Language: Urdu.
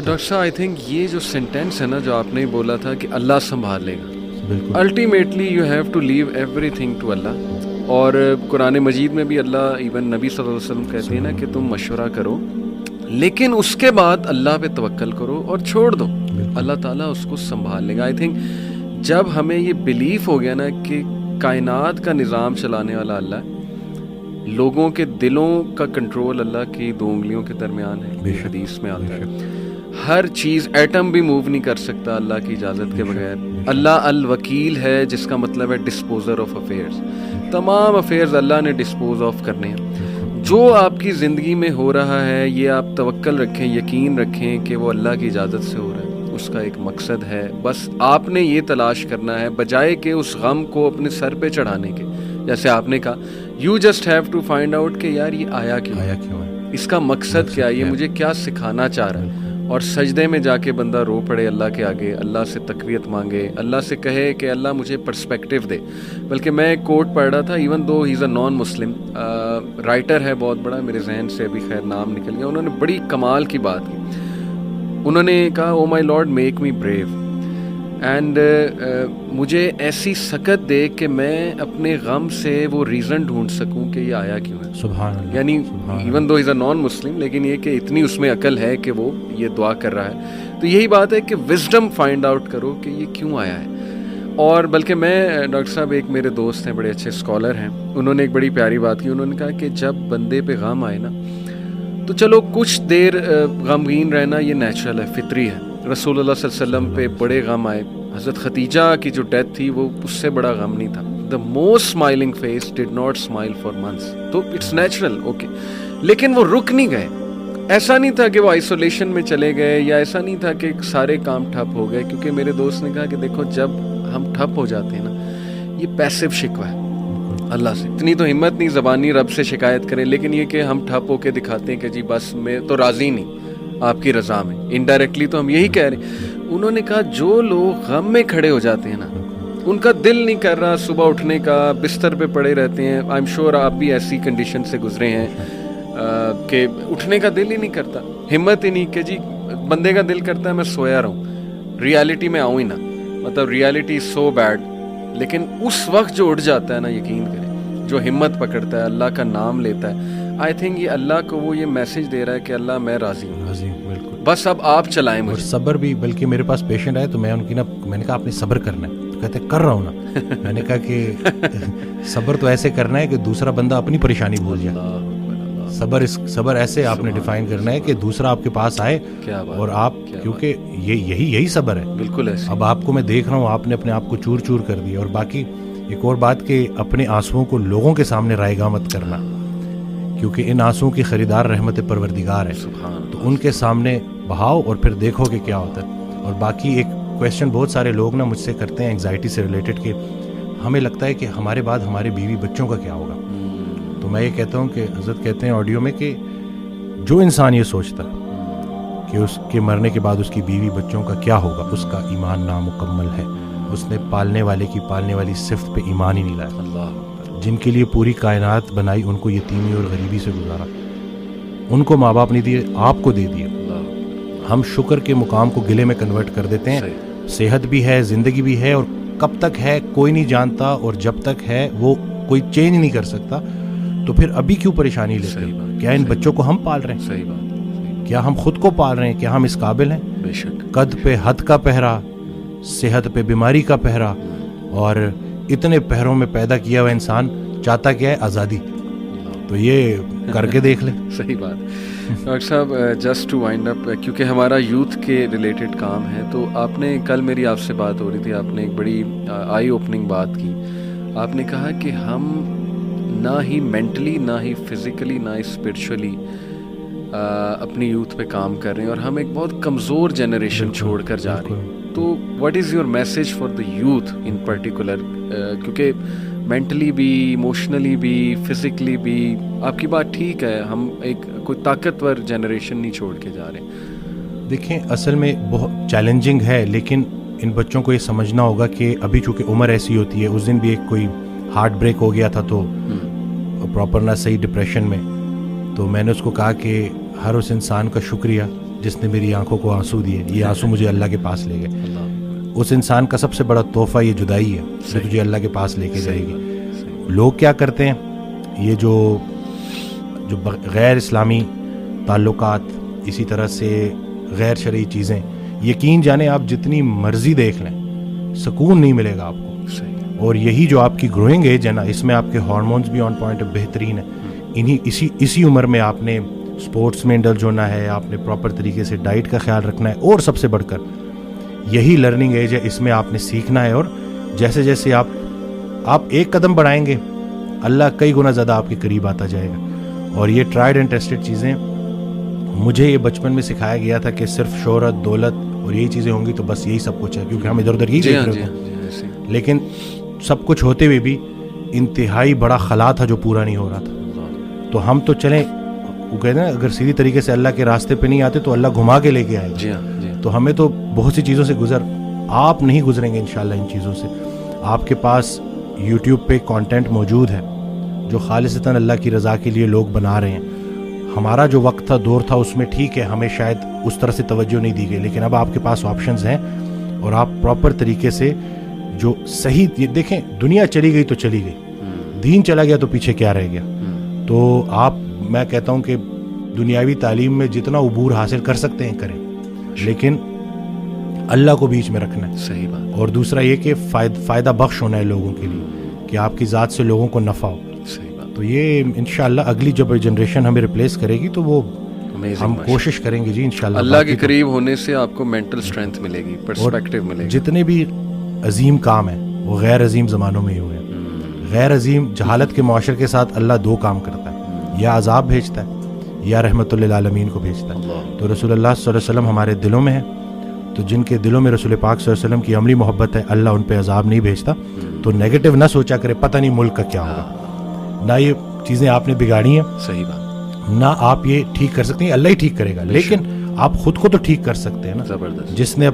ڈاکٹر صاحب آئی تھنک یہ جو سینٹینس ہے نا جو آپ نے بولا تھا کہ اللہ سنبھال لے گا، ultimately you have to leave everything to Allah. اور قرآن مجید میں بھی اللہ ایون نبی صلی اللہ علیہ وسلم کہتے ہیں نا کہ تم مشورہ کرو لیکن اس کے بعد اللہ پہ توکل کرو اور چھوڑ دو، اللہ تعالیٰ اس کو سنبھال لے گا. آئی تھنک جب ہمیں یہ بلیف ہو گیا نا کہ کائنات کا نظام چلانے والا اللہ ہے، لوگوں کے دلوں کا کنٹرول اللہ کی 2 انگلیوں کے درمیان ہے، حدیث میں آتا ہے، ہر چیز ایٹم بھی موو نہیں کر سکتا اللہ کی اجازت کے بغیر. اللہ الوکیل ہے جس کا مطلب ہے ڈسپوزر آف افیئرز، تمام افیئرز اللہ نے ڈسپوز آف کرنے ہیں. جو آپ کی زندگی میں ہو رہا ہے یہ آپ توکل رکھیں، یقین رکھیں کہ وہ اللہ کی اجازت سے ہو رہا ہے، اس کا ایک مقصد ہے. بس آپ نے یہ تلاش کرنا ہے بجائے کہ اس غم کو اپنے سر پہ چڑھانے کے. جیسے آپ نے کہا you just have to find out کہ یار یہ آیا کیوں ہے، اس کا مقصد کیا ہے، یہ مجھے کیا سکھانا چاہ رہا ہے. اور سجدے میں جا کے بندہ رو پڑے اللہ کے آگے، اللہ سے تقویت مانگے، اللہ سے کہے کہ اللہ مجھے پرسپیکٹیو دے. بلکہ میں ایک کوٹ پڑھ رہا تھا، ایون دو ہی از اے نان مسلم رائٹر ہے بہت بڑا، میرے ذہن سے ابھی خیر نام نکل گیا، انہوں نے بڑی کمال کی بات کی. انہوں نے کہا oh my lord make me brave and مجھے ایسی سکت دے کہ میں اپنے غم سے وہ ریزن ڈھونڈ سکوں کہ یہ آیا کیوں ہے. سبحان اللہ. یعنی ایون دو از اے نان مسلم لیکن یہ کہ اتنی اس میں عقل ہے کہ وہ یہ دعا کر رہا ہے. تو یہی بات ہے کہ وزڈم فائنڈ آؤٹ کرو کہ یہ کیوں آیا ہے. اور بلکہ میں ڈاکٹر صاحب ایک میرے دوست ہیں بڑے اچھے اسکالر ہیں، انہوں نے ایک بڑی پیاری بات کی. انہوں نے کہا کہ جب بندے پہ غم آئے نا تو چلو کچھ دیر غمگین رہنا یہ نیچرل ہے، فطری ہے. رسول اللہ صلی اللہ علیہ وسلم پہ بڑے غم آئے، حضرت خدیجہ کی جو ڈیتھ تھی وہ اس سے بڑا غم نہیں تھا. The most smiling face did not smile for months. تو اٹس نیچرل، اوکے. لیکن وہ رک نہیں گئے، ایسا نہیں تھا کہ وہ آئسولیشن میں چلے گئے، یا ایسا نہیں تھا کہ سارے کام ٹھپ ہو گئے. کیونکہ میرے دوست نے کہا کہ دیکھو جب ہم ٹھپ ہو جاتے ہیں نا یہ پیسو شکوہ ہے اللہ سے. اتنی تو ہمت نہیں زبانی رب سے شکایت کریں، لیکن یہ کہ ہم ٹھپ ہو کے دکھاتے ہیں کہ جی بس میں تو راضی نہیں آپ کی رضا میں، انڈائریکٹلی تو ہم یہی کہہ رہے ہیں. انہوں نے کہا جو لوگ غم میں کھڑے ہو جاتے ہیں نا ان کا دل نہیں کر رہا صبح اٹھنے کا، بستر پہ پڑے رہتے ہیں. آئی ایم شیور آپ بھی ایسی کنڈیشن سے گزرے ہیں کہ اٹھنے کا دل ہی نہیں کرتا، ہمت ہی نہیں کہ جی بندے کا دل کرتا ہے میں سویا رہوں، ریالٹی میں آؤں ہی نہ، مطلب ریالٹی سو بیڈ. لیکن اس وقت جو اٹھ جاتا ہے نا یقین کریں، جو ہمت پکڑتا ہے اللہ کا نام لیتا ہے، آئی تھنک یہ اللہ کو وہ یہ میسج دے رہا ہے کہ اللہ میں راضی ہوں، بالکل. بس اب آپ چلائیں مجھے. اور صبر بھی، بلکہ میرے پاس پیشنٹ آئے تو میں ان کی میں نے کہا آپ نے صبر کرنا ہے، تو کہتے کر رہا ہوں نا. میں نے کہا کہ صبر تو ایسے کرنا ہے کہ دوسرا بندہ اپنی پریشانی بھول جائے. صبر ایسے آپ نے ڈیفائن کرنا ہے کہ دوسرا آپ کے پاس آئے اور آپ، کیونکہ یہی صبر ہے. بالکل ایسے. اب آپ کو میں دیکھ رہا ہوں آپ نے اپنے آپ کو چور چور کر دیا. اور باقی ایک اور بات کہ اپنے آنسوؤں کو لوگوں کے سامنے رائے گاہ مت کرنا، کیونکہ ان آنسوؤں کی خریدار رحمت پروردگار ہے. تو ان کے سامنے بہاؤ اور پھر دیکھو کہ کیا ہوتا ہے. اور باقی ایک کویسچن بہت سارے لوگ نا مجھ سے کرتے ہیں انگزائٹی سے ریلیٹڈ کہ ہمیں لگتا ہے کہ ہمارے بعد ہمارے بیوی بچوں کا کیا ہوگا. تو میں یہ کہتا ہوں کہ حضرت کہتے ہیں آڈیو میں کہ جو انسان یہ سوچتا ہے کہ اس کے مرنے کے بعد اس کی بیوی بچوں کا کیا ہوگا، اس کا ایمان نامکمل ہے. اس نے پالنے والے کی پالنے والی صفت پہ ایمان ہی نہیں لایا. اللہ جن کے لیے پوری کائنات بنائی ان کو یتیمی اور غریبی سے گزارا، ان کو ماں باپ نہیں دیے، آپ کو دے دیے. ہم شکر کے مقام کو گلے میں کنورٹ کر دیتے ہیں. صحت بھی ہے، زندگی بھی ہے، اور کب تک ہے کوئی نہیں جانتا، اور جب تک ہے وہ کوئی چینج نہیں کر سکتا. تو پھر ابھی کیوں پریشانی لیتے ہیں؟ کیا ان بچوں کو ہم پال رہے ہیں؟ صحیح بات. کیا ہم خود کو پال رہے ہیں؟ کیا ہم اس قابل ہیں؟ بے شک. قد پہ حد کا پہرا، صحت پہ بیماری کا پہرا، اور اتنے پہروں میں پیدا کیا ہوا انسان چاہتا کیا ہے؟ آزادی. تو یہ کر کے دیکھ لیں. صحیح بات. ڈاکٹر صاحب جسٹ ٹو وائنڈ اپ، کیونکہ ہمارا یوتھ کے ریلیٹڈ کام ہے، تو آپ نے کل میری آپ سے بات ہو رہی تھی، آپ نے ایک بڑی آئی اوپننگ بات کی. آپ نے کہا کہ ہم نہ ہی مینٹلی، نہ ہی فزیکلی، نہ ہی اسپرچولی اپنی یوتھ پہ کام کر رہے ہیں، اور ہم ایک بہت کمزور جنریشن چھوڑ کر جا رہے ہیں. تو what is your message for the youth in particular? کیونکہ مینٹلی بھی، ایموشنلی بھی، فزیکلی بھی آپ کی بات ٹھیک ہے، ہم ایک کوئی طاقتور جنریشن نہیں چھوڑ کے جا رہے ہیں. دیکھیں اصل میں بہت چیلنجنگ ہے، لیکن ان بچوں کو یہ سمجھنا ہوگا کہ ابھی چونکہ عمر ایسی ہوتی ہے. اس دن بھی ایک کوئی ہارٹ بریک ہو گیا تھا تو پراپر نہ صحیح ڈپریشن میں، تو میں نے اس کو کہا کہ ہر اس انسان کا شکریہ جس نے میری آنکھوں کو آنسو دیے, یہ آنسو مجھے اللہ کے پاس لے گئے. اس انسان کا سب سے بڑا تحفہ یہ جدائی ہے جو تجھے اللہ کے پاس لے کے جائے گی. لوگ کیا کرتے ہیں, یہ جو غیر اسلامی تعلقات, اسی طرح سے غیر شرعی چیزیں, یقین جانیں آپ جتنی مرضی دیکھ لیں سکون نہیں ملے گا آپ کو. اور یہی جو آپ کی گروئنگ ایج ہے نا, اس میں آپ کے ہارمونز بھی آن پوائنٹ بہترین ہیں. اسی عمر میں آپ نے اسپورٹس میں انڈلج ہونا ہے, آپ نے پراپر طریقے سے ڈائٹ کا خیال رکھنا ہے, اور سب سے بڑھ کر یہی لرننگ ایج ہے, اس میں آپ نے سیکھنا ہے. اور جیسے جیسے آپ ایک قدم بڑھائیں گے اللہ کئی گنا زیادہ آپ کے قریب آتا جائے گا. اور یہ ٹرائیڈ اینڈ ٹیسٹڈ چیزیں, مجھے یہ بچپن میں سکھایا گیا تھا کہ صرف شہرت, دولت اور یہی چیزیں ہوں گی تو بس یہی سب کچھ ہے, کیونکہ ہم ادھر ادھر یہی دیکھ رہے ہیں. لیکن سب کچھ ہوتے ہوئے بھی انتہائی بڑا خلا تھا جو پورا نہیں ہو رہا تھا. تو ہم تو چلیں, وہ کہتے ہیں اگر سیدھی طریقے سے اللہ کے راستے پہ نہیں آتے تو اللہ گھما کے لے کے آئے گا. تو ہمیں تو بہت سی چیزوں سے آپ نہیں گزریں گے انشاءاللہ ان چیزوں سے. آپ کے پاس یوٹیوب پہ کانٹینٹ موجود ہے جو خالصتاً اللہ کی رضا کے لیے لوگ بنا رہے ہیں. ہمارا جو وقت تھا, دور تھا, اس میں ٹھیک ہے ہمیں شاید اس طرح سے توجہ نہیں دی گئی, لیکن اب آپ کے پاس آپشنز ہیں اور آپ پراپر طریقے سے جو صحیح, دیکھیں دنیا چلی گئی تو چلی گئی, دین چلا گیا تو پیچھے کیا رہ گیا. تو میں کہتا ہوں کہ دنیاوی تعلیم میں جتنا عبور حاصل کر سکتے ہیں کریں, لیکن اللہ کو بیچ میں رکھنا ہے. صحیح بات. اور دوسرا یہ کہ فائدہ بخش ہونا ہے لوگوں کے لیے, کہ آپ کی ذات سے لوگوں کو نفع ہو. تو یہ انشاءاللہ اگلی جب جنریشن ہمیں ریپلیس کرے گی تو وہ ہم کوشش کریں گے جی انشاءاللہ. اللہ کے قریب ہونے سے آپ کو مینٹل اسٹرینتھ ملے گی, پرسپیکٹیو ملے گی. جتنے بھی عظیم کام ہیں وہ غیر عظیم زمانوں میں ہی ہوئے ہیں. غیر عظیم جہالت کے معاشرے کے ساتھ اللہ دو کام کرتا ہے, یا عذاب بھیجتا ہے یا رحمت للعالمین کو بھیجتا ہے. تو رسول اللہ صلی اللہ علیہ وسلم ہمارے دلوں میں ہے, تو جن کے دلوں میں رسول پاک صلی اللہ علیہ وسلم کی عملی محبت ہے اللہ ان پہ عذاب نہیں بھیجتا. تو نیگیٹو نہ سوچا کرے پتہ نہیں ملک کا کیا ہوگا, نہ یہ چیزیں آپ نے بگاڑی ہیں, صحیح بات, نہ آپ یہ ٹھیک کر سکتے ہیں, اللہ ہی ٹھیک کرے گا. لیکن آپ خود کو تو ٹھیک کر سکتے ہیں نا. زبردست. جس نے